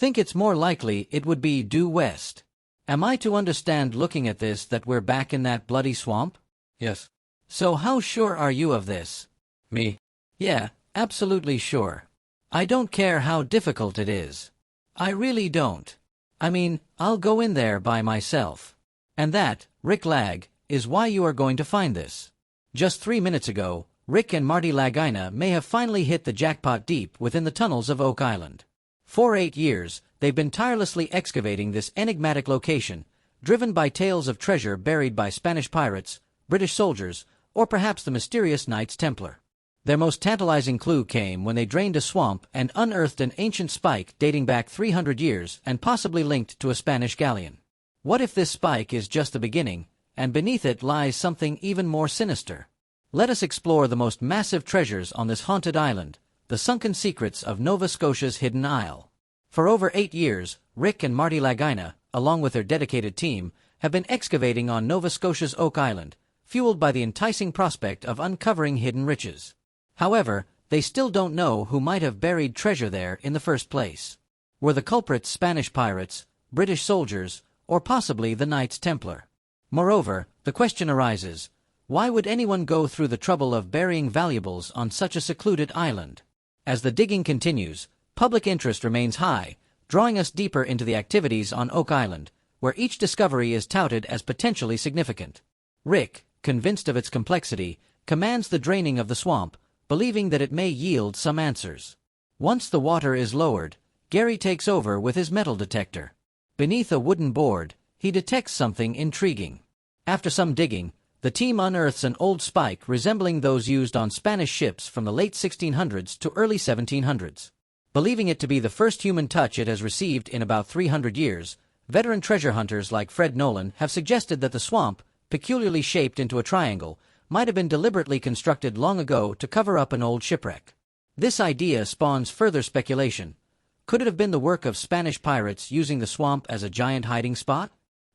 Think it's more likely it would be due west. Am I to understand looking at this that we're back in that bloody swamp? Yes. So how sure are you of this? Me? Yeah, absolutely sure. I don't care how difficult it is. I really don't. I mean, I'll go in there by myself. And that, Rick Lag, is why you are going to find this. Just 3 minutes ago, Rick and Marty Lagina may have finally hit the jackpot deep within the tunnels of Oak Island. For 8 years, they've been tirelessly excavating this enigmatic location, driven by tales of treasure buried by Spanish pirates, British soldiers, or perhaps the mysterious Knights Templar. Their most tantalizing clue came when they drained a swamp and unearthed an ancient spike dating back 300 years and possibly linked to a Spanish galleon. What if this spike is just the beginning, and beneath it lies something even more sinister? Let us explore the most massive treasures on this haunted island, the sunken secrets of Nova Scotia's Hidden Isle. For over 8 years, Rick and Marty Lagina, along with their dedicated team, have been excavating on Nova Scotia's Oak Island, fueled by the enticing prospect of uncovering hidden riches. However, they still don't know who might have buried treasure there in the first place. Were the culprits Spanish pirates, British soldiers, or possibly the Knights Templar? Moreover, the question arises, why would anyone go through the trouble of burying valuables on such a secluded island? As the digging continues, public interest remains high, drawing us deeper into the activities on Oak Island, where each discovery is touted as potentially significant. Rick, convinced of its complexity, commands the draining of the swamp, believing that it may yield some answers. Once the water is lowered, Gary takes over with his metal detector. Beneath a wooden board, he detects something intriguing. After some digging, the team unearths an old spike resembling those used on Spanish ships from the late 1600s to early 1700s. Believing it to be the first human touch it has received in about 300 years, veteran treasure hunters like Fred Nolan have suggested that the swamp, peculiarly shaped into a triangle, might have been deliberately constructed long ago to cover up an old shipwreck. This idea spawns further speculation. Could it have been the work of Spanish pirates using the swamp as a giant hiding spot?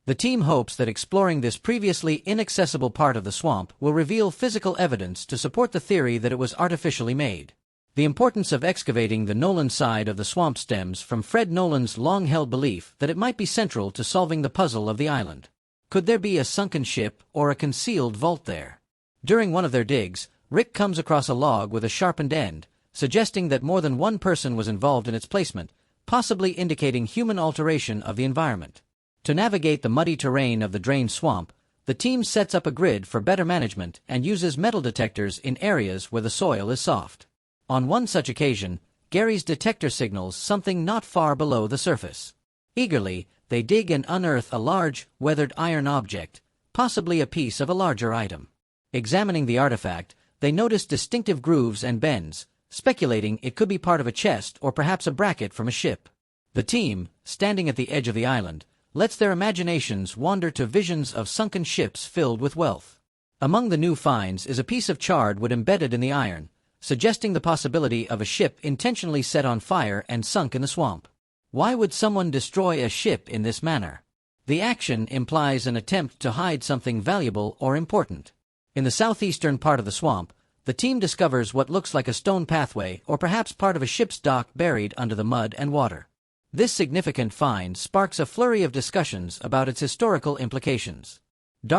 The team hopes that exploring this previously inaccessible part of the swamp will reveal physical evidence to support the theory that it was artificially made. The importance of excavating the Nolan side of the swamp stems from Fred Nolan's long-held belief that it might be central to solving the puzzle of the island. Could there be a sunken ship or a concealed vault there? During one of their digs, Rick comes across a log with a sharpened end, suggesting that more than one person was involved in its placement, possibly indicating human alteration of the environment. To navigate the muddy terrain of the drained swamp, the team sets up a grid for better management and uses metal detectors in areas where the soil is soft. On one such occasion, Gary's detector signals something not far below the surface. Eagerly, they dig and unearth a large, weathered iron object, possibly a piece of a larger item. Examining the artifact, they notice distinctive grooves and bends, speculating it could be part of a chest or perhaps a bracket from a ship. The team, standing at the edge of the island, lets their imaginations wander to visions of sunken ships filled with wealth. Among the new finds is a piece of charred wood embedded in the iron, suggesting the possibility of a ship intentionally set on fire and sunk in the swamp. Why would someone destroy a ship in this manner? The action implies an attempt to hide something valuable or important. In the southeastern part of the swamp, the team discovers what looks like a stone pathway or perhaps part of a ship's dock buried under the mud and water. This significant find sparks a flurry of discussions about its historical implications.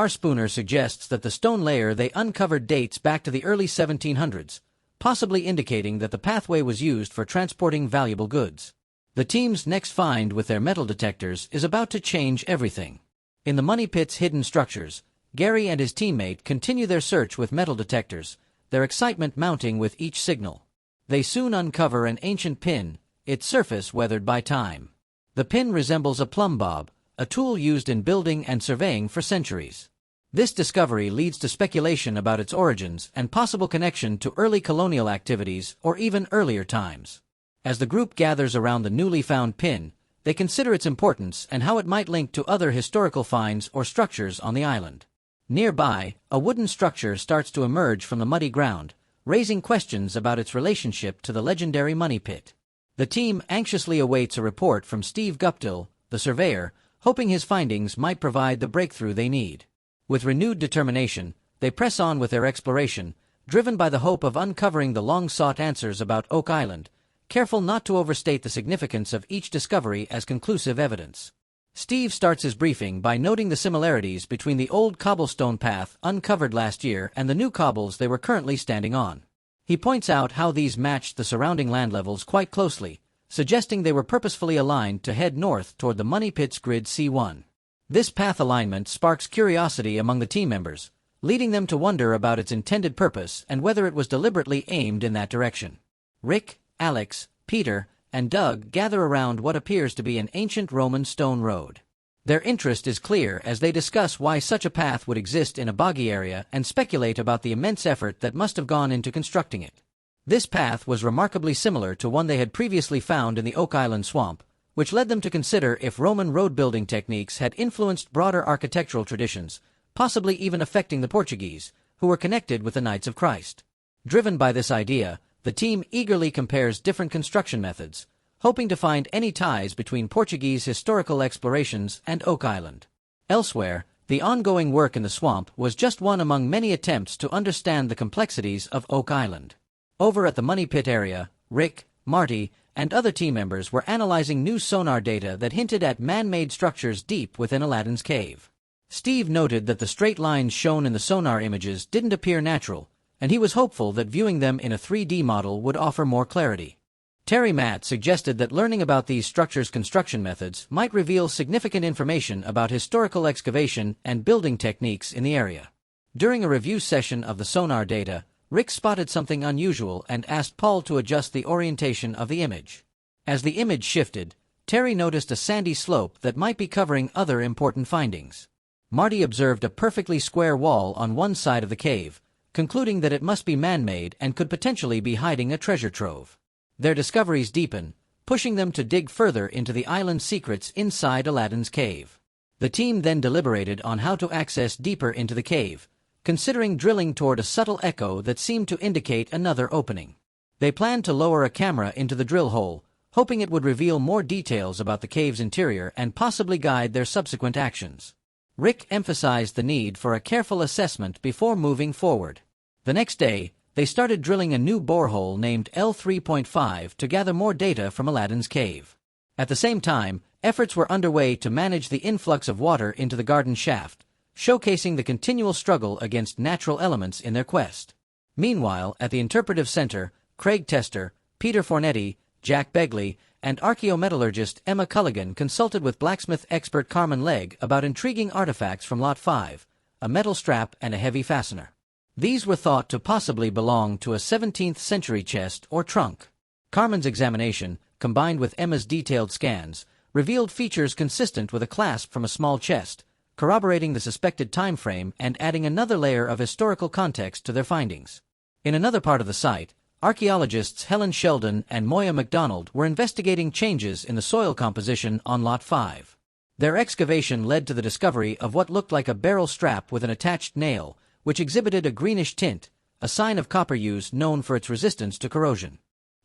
Spooner suggests that the stone layer they uncovered dates back to the early 1700s, possibly indicating that the pathway was used for transporting valuable goods. The team's next find with their metal detectors is about to change everything. In the money pit's hidden structures, Gary and his teammate continue their search with metal detectors, their excitement mounting with each signal. They soon uncover an ancient pin, its surface weathered by time. The pin resembles a plumb bob, a tool used in building and surveying for centuries. This discovery leads to speculation about its origins and possible connection to early colonial activities or even earlier times. As the group gathers around the newly found pin, they consider its importance and how it might link to other historical finds or structures on the island. Nearby, a wooden structure starts to emerge from the muddy ground, raising questions about its relationship to the legendary money pit. The team anxiously awaits a report from Steve Guptill, the surveyor, hoping his findings might provide the breakthrough they need. With renewed determination, they press on with their exploration, driven by the hope of uncovering the long-sought answers about Oak Island, careful not to overstate the significance of each discovery as conclusive evidence. Steve starts his briefing by noting the similarities between the old cobblestone path uncovered last year and the new cobbles they were currently standing on. He points out how these matched the surrounding land levels quite closely, suggesting they were purposefully aligned to head north toward the Money Pit's Grid C1. This path alignment sparks curiosity among the team members, leading them to wonder about its intended purpose and whether it was deliberately aimed in that direction. Rick, Alex, Peter, and Doug gather around what appears to be an ancient Roman stone road. Their interest is clear as they discuss why such a path would exist in a boggy area and speculate about the immense effort that must have gone into constructing it. This path was remarkably similar to one they had previously found in the Oak Island swamp, which led them to consider if Roman road-building techniques had influenced broader architectural traditions, possibly even affecting the Portuguese, who were connected with the Knights of Christ. Driven by this idea, the team eagerly compares different construction methods, hoping to find any ties between Portuguese historical explorations and Oak Island. Elsewhere, the ongoing work in the swamp was just one among many attempts to understand the complexities of Oak Island. Over at the Money Pit area, Rick, Marty, and other team members were analyzing new sonar data that hinted at man-made structures deep within Aladdin's cave. Steve noted that the straight lines shown in the sonar images didn't appear natural, and he was hopeful that viewing them in a 3D model would offer more clarity. Terry Matt suggested that learning about these structures' construction methods might reveal significant information about historical excavation and building techniques in the area. During a review session of the sonar data, Rick spotted something unusual and asked Paul to adjust the orientation of the image. As the image shifted, Terry noticed a sandy slope that might be covering other important findings. Marty observed a perfectly square wall on one side of the cave, concluding that it must be man-made and could potentially be hiding a treasure trove. Their discoveries deepen, pushing them to dig further into the island's secrets inside Aladdin's cave. The team then deliberated on how to access deeper into the cave, considering drilling toward a subtle echo that seemed to indicate another opening. They planned to lower a camera into the drill hole, hoping it would reveal more details about the cave's interior and possibly guide their subsequent actions. Rick emphasized the need for a careful assessment before moving forward. The next day, they started drilling a new borehole named L3.5 to gather more data from Aladdin's cave. At the same time, efforts were underway to manage the influx of water into the garden shaft, showcasing the continual struggle against natural elements in their quest. Meanwhile, at the Interpretive Center, Craig Tester, Peter Fornetti, Jack Begley, and archaeometallurgist Emma Culligan consulted with blacksmith expert Carmen Legg about intriguing artifacts from Lot 5, a metal strap and a heavy fastener. These were thought to possibly belong to a 17th-century chest or trunk. Carmen's examination, combined with Emma's detailed scans, revealed features consistent with a clasp from a small chest, corroborating the suspected time frame and adding another layer of historical context to their findings. In another part of the site, archaeologists Helen Sheldon and Moya MacDonald were investigating changes in the soil composition on Lot 5. Their excavation led to the discovery of what looked like a barrel strap with an attached nail, which exhibited a greenish tint, a sign of copper use known for its resistance to corrosion.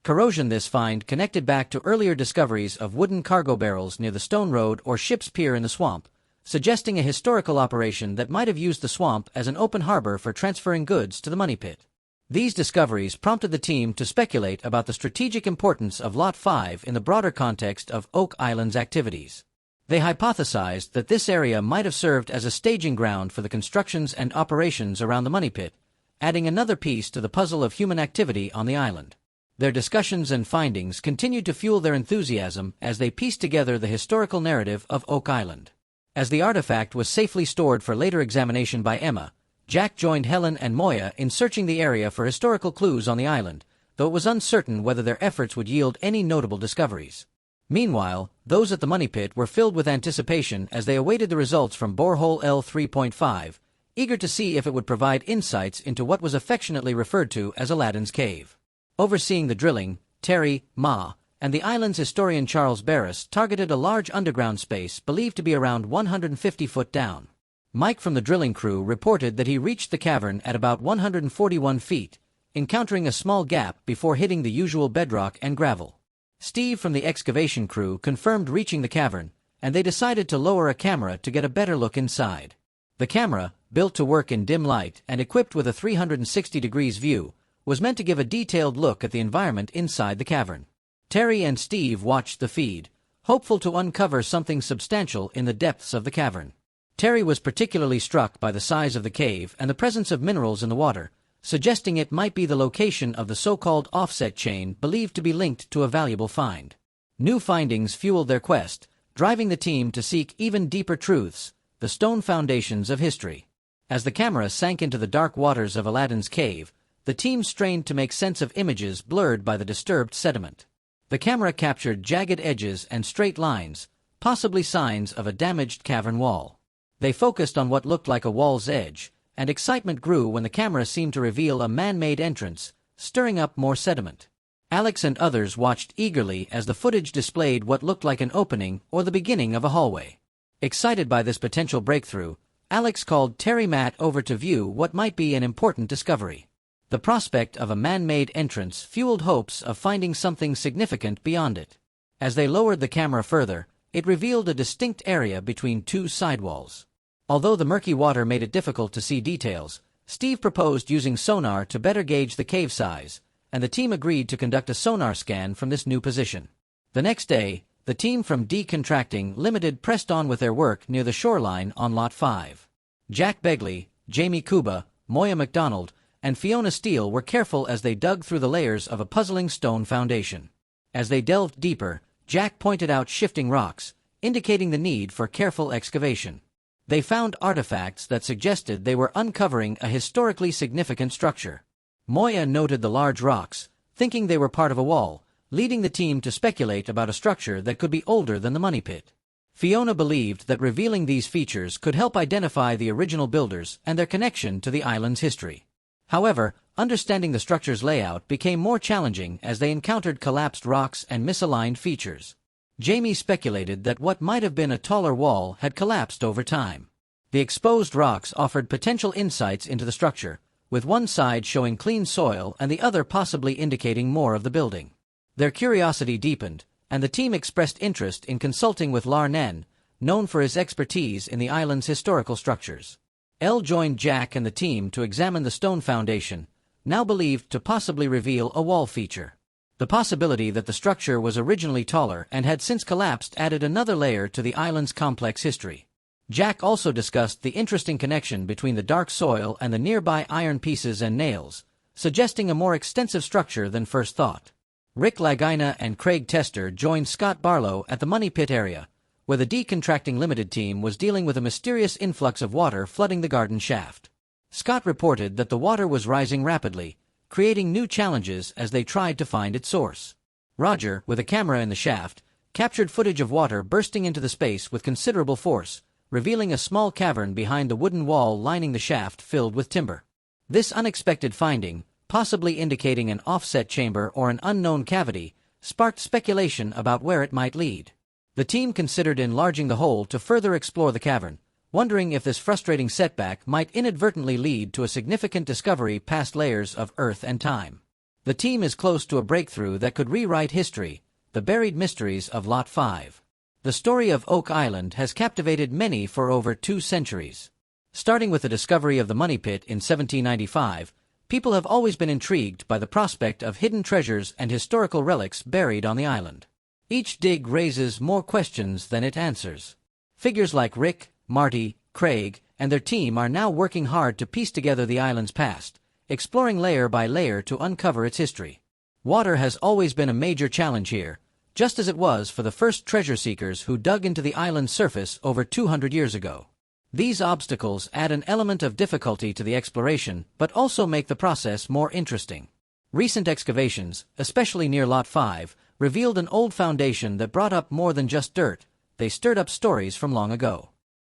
This find connected back to earlier discoveries of wooden cargo barrels near the Stone Road or Ship's Pier in the swamp, suggesting a historical operation that might have used the swamp as an open harbor for transferring goods to the Money Pit. These discoveries prompted the team to speculate about the strategic importance of Lot 5 in the broader context of Oak Island's activities. They hypothesized that this area might have served as a staging ground for the constructions and operations around the Money Pit, adding another piece to the puzzle of human activity on the island. Their discussions and findings continued to fuel their enthusiasm as they pieced together the historical narrative of Oak Island. As the artifact was safely stored for later examination by Emma, Jack joined Helen and Moya in searching the area for historical clues on the island, though it was uncertain whether their efforts would yield any notable discoveries. Meanwhile, those at the Money Pit were filled with anticipation as they awaited the results from borehole L3.5, eager to see if it would provide insights into what was affectionately referred to as Aladdin's cave. Overseeing the drilling, Terry, Ma, and the island's historian Charles Barris targeted a large underground space believed to be around 150 foot down. Mike from the drilling crew reported that he reached the cavern at about 141 feet, encountering a small gap before hitting the usual bedrock and gravel. Steve from the excavation crew confirmed reaching the cavern, and they decided to lower a camera to get a better look inside. The camera, built to work in dim light and equipped with a 360 degrees view, was meant to give a detailed look at the environment inside the cavern. Terry and Steve watched the feed, hopeful to uncover something substantial in the depths of the cavern. Terry was particularly struck by the size of the cave and the presence of minerals in the water, suggesting it might be the location of the so-called offset chain believed to be linked to a valuable find. New findings fueled their quest, driving the team to seek even deeper truths, the stone foundations of history. As the camera sank into the dark waters of Aladdin's cave, the team strained to make sense of images blurred by the disturbed sediment. The camera captured jagged edges and straight lines, possibly signs of a damaged cavern wall. They focused on what looked like a wall's edge, and excitement grew when the camera seemed to reveal a man-made entrance, stirring up more sediment. Alex and others watched eagerly as the footage displayed what looked like an opening or the beginning of a hallway. Excited by this potential breakthrough, Alex called Terry Matt over to view what might be an important discovery. The prospect of a man-made entrance fueled hopes of finding something significant beyond it. As they lowered the camera further, it revealed a distinct area between two sidewalls. Although the murky water made it difficult to see details, Steve proposed using sonar to better gauge the cave size, and the team agreed to conduct a sonar scan from this new position. The next day, the team from Decontracting Limited pressed on with their work near the shoreline on Lot 5. Jack Begley, Jamie Kuba, Moya McDonald, and Fiona Steele were careful as they dug through the layers of a puzzling stone foundation. As they delved deeper, Jack pointed out shifting rocks, indicating the need for careful excavation. They found artifacts that suggested they were uncovering a historically significant structure. Moya noted the large rocks, thinking they were part of a wall, leading the team to speculate about a structure that could be older than the money pit. Fiona believed that revealing these features could help identify the original builders and their connection to the island's history. However, understanding the structure's layout became more challenging as they encountered collapsed rocks and misaligned features. Jamie speculated that what might have been a taller wall had collapsed over time. The exposed rocks offered potential insights into the structure, with one side showing clean soil and the other possibly indicating more of the building. Their curiosity deepened, and the team expressed interest in consulting with Larnen, known for his expertise in the island's historical structures. Elle joined Jack and the team to examine the stone foundation, now believed to possibly reveal a wall feature. The possibility that the structure was originally taller and had since collapsed added another layer to the island's complex history. Jack also discussed the interesting connection between the dark soil and the nearby iron pieces and nails, suggesting a more extensive structure than first thought. Rick Lagina and Craig Tester joined Scott Barlow at the Money Pit area, where the Decontracting Limited team was dealing with a mysterious influx of water flooding the garden shaft. Scott reported that the water was rising rapidly, creating new challenges as they tried to find its source. Roger, with a camera in the shaft, captured footage of water bursting into the space with considerable force, revealing a small cavern behind the wooden wall lining the shaft filled with timber. This unexpected finding, possibly indicating an offset chamber or an unknown cavity, sparked speculation about where it might lead. The team considered enlarging the hole to further explore the cavern, wondering if this frustrating setback might inadvertently lead to a significant discovery past layers of earth and time. The team is close to a breakthrough that could rewrite history, the buried mysteries of Lot 5. The story of Oak Island has captivated many for over 2 centuries. Starting with the discovery of the Money Pit in 1795, people have always been intrigued by the prospect of hidden treasures and historical relics buried on the island. Each dig raises more questions than it answers. Figures like Rick, Marty, Craig, and their team are now working hard to piece together the island's past, exploring layer by layer to uncover its history. Water has always been a major challenge here, just as it was for the first treasure seekers who dug into the island's surface over 200 years ago. These obstacles add an element of difficulty to the exploration but also make the process more interesting. Recent excavations, especially near Lot 5, revealed an old foundation that brought up more than just dirt. They stirred up stories from long ago.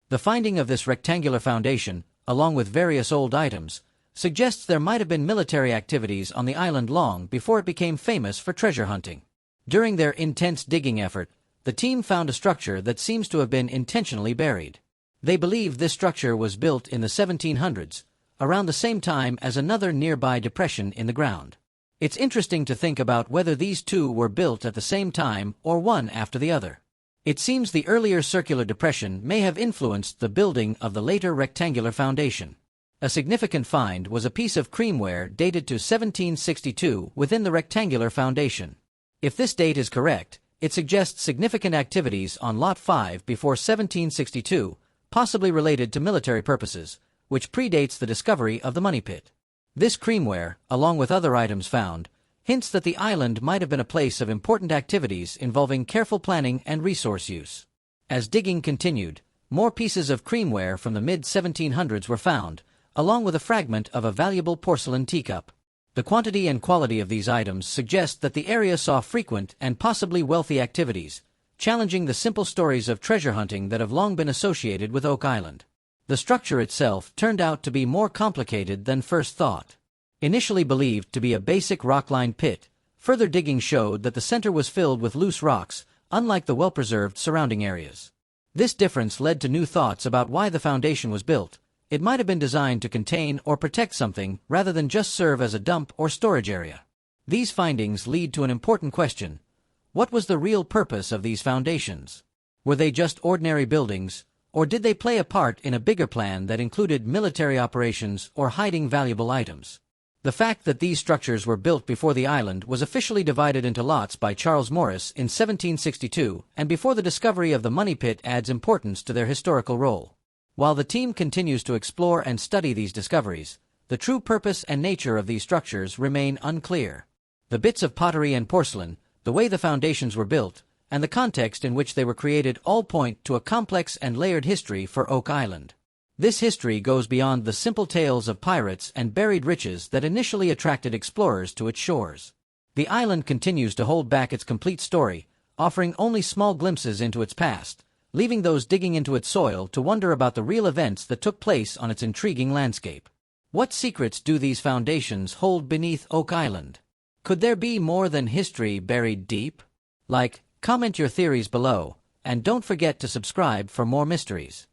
The finding of this rectangular foundation, along with various old items, suggests there might have been military activities on the island long before it became famous for treasure hunting. During their intense digging effort, the team found a structure that seems to have been intentionally buried. They believe this structure was built in the 1700s, around the same time as another nearby depression in the ground. It's interesting to think about whether these two were built at the same time or one after the other. It seems the earlier circular depression may have influenced the building of the later rectangular foundation. A significant find was a piece of creamware dated to 1762 within the rectangular foundation. If this date is correct, it suggests significant activities on Lot 5 before 1762, possibly related to military purposes, which predates the discovery of the money pit. This creamware, along with other items found, hints that the island might have been a place of important activities involving careful planning and resource use. As digging continued, more pieces of creamware from the mid-1700s were found, along with a fragment of a valuable porcelain teacup. The quantity and quality of these items suggest that the area saw frequent and possibly wealthy activities, challenging the simple stories of treasure hunting that have long been associated with Oak Island. The structure itself turned out to be more complicated than first thought. Initially believed to be a basic rock-lined pit, further digging showed that the center was filled with loose rocks, unlike the well-preserved surrounding areas. This difference led to new thoughts about why the foundation was built. It might have been designed to contain or protect something rather than just serve as a dump or storage area. These findings lead to an important question. What was the real purpose of these foundations? Were they just ordinary buildings, or did they play a part in a bigger plan that included military operations or hiding valuable items? The fact that these structures were built before the island was officially divided into lots by Charles Morris in 1762 and before the discovery of the money pit adds importance to their historical role. While the team continues to explore and study these discoveries, the true purpose and nature of these structures remain unclear. The bits of pottery and porcelain, the way the foundations were built, and the context in which they were created all point to a complex and layered history for Oak Island. This history goes beyond the simple tales of pirates and buried riches that initially attracted explorers to its shores. The island continues to hold back its complete story, offering only small glimpses into its past, leaving those digging into its soil to wonder about the real events that took place on its intriguing landscape. What secrets do these foundations hold beneath Oak Island? Could there be more than history buried deep? Comment your theories below, and don't forget to subscribe for more mysteries.